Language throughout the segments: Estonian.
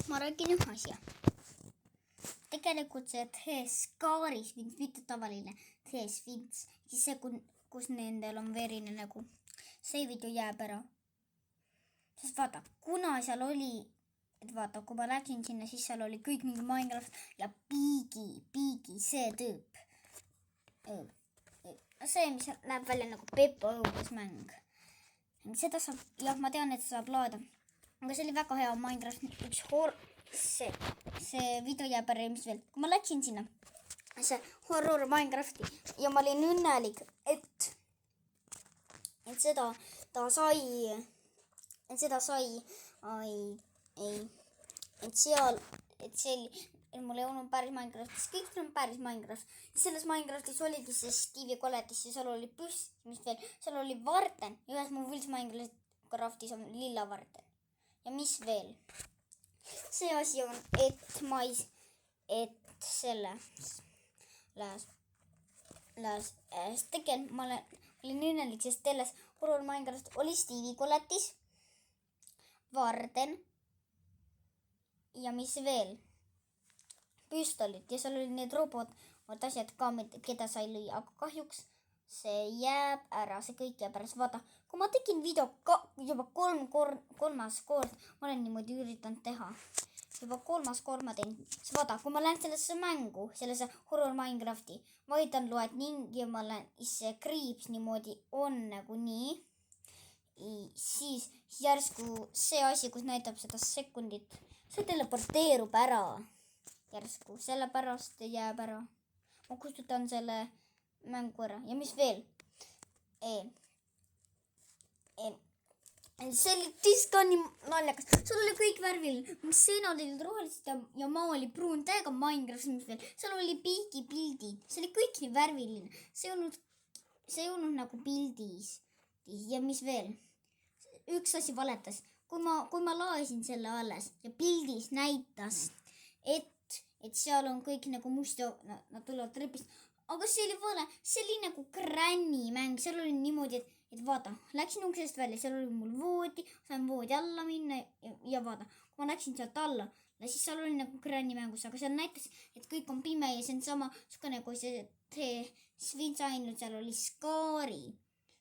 ma räägin ühe asja. Tegelikult see T-skaaris vints, mitte tavaline T-vints, siis see, kus nendel on verine nägu. See video jääb ära. Sest vaata, kuna seal oli, et vaata, kui ma läksin sinna, siis seal oli kõik mingi Minecraft ja Piigi, see tüüp. See, mis näeb välja nagu Peppa õudusmäng. Seda saab, jah, ma tean, et saab laada. Aga see oli väga hea Minecraft, üks see video jääb ära, mis veel. Kui ma läksin sinna, see horror Minecrafti ja ma olin õnnelik, et seda sai, et mul ei olnud päris Minecraftis, kõik on päris Minecraft. Selles Minecraftis oligi see Stevie koletis ja seal oli püss, mis veel, seal oli varten. Ühes mu võlts Minecraftis on lilla varten. Ja mis veel? See asi on, et ma olin õnnelik, sest selles horror Minecraft oli Stevie koletis, varden ja mis veel? Püstolid ja seal oli need asjad ka, keda sai lüüa, aga kahjuks see jääb ära, see kõik jääb ära. Vaata, kui ma tegin video juba kolmas kord, ma olen niimoodi üritanud teha. Juba kolmas kord ma teen. Vaata, kui ma lähen sellesse mängu, sellesse horror Minecrafti, vaitan loed ning ja ma lähen, see kriips niimoodi on nagu nii. Siis järsku see asi, kus näitab seda sekundit, see teleporteerub ära. Järsku, sellepärast jääb ära. Ma kustutan selle mängu ära. Ja mis veel? See oli diskani naljakas. Seal oli kõik värvil. Seinad olid rohelised ja maa oli pruun. Täiega Minecraft, mis veel. Seal oli Piigi pildid. See oli kõik nii värviline. See ei olnud nagu pildis. Ja mis veel? Üks asi valetas. Kui ma laesin selle alles ja pildis näitas, et seal on kõik nagu must ja nad tulevad trepist. Aga see oli vale. See oli nagu Granny mäng. Seal oli niimoodi, et vaata, läksin uksest välja, seal oli mul voodi, sain voodi alla minna ja vaata, kui ma läksin sealt alla, siis seal oli nagu Granny mängus, aga seal näitas, et kõik on pime ja see on sama nagu see Swins ainult, seal oli skaari.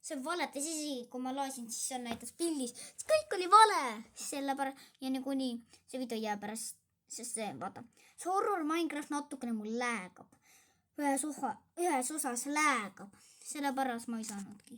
See valetas isegi, kui ma laesin, siis seal näitas pildis. See kõik oli vale. Sellepärast ja nagu nii, see video jääb pärast, sest see, vaata, see horror Minecraft natukene mul läägab. Ühes osas läägab. Sellepärast ma ei saanudki.